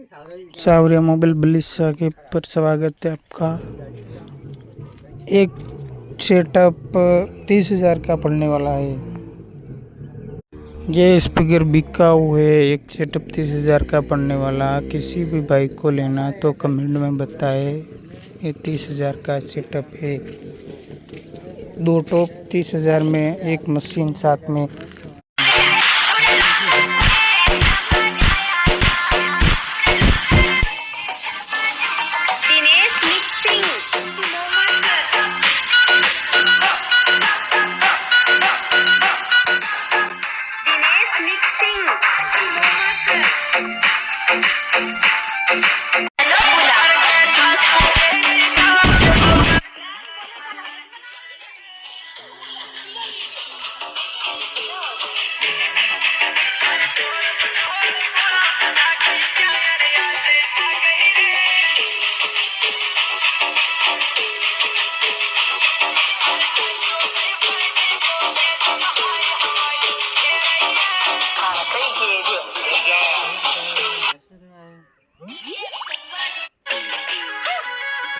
सावरिया मोबाइल बलिसा के पर स्वागत है आपका। एक सेटअप 30,000 का पड़ने वाला है। ये स्पीकर बिका हुआ है। एक सेटअप 30,000 का पड़ने वाला। किसी भी बाइक को लेना तो कमेंट में बताए। ये 30,000 का सेटअप है। 2 टॉप 30,000 में, एक मशीन साथ में। Dinesh mixing Dinesh mixing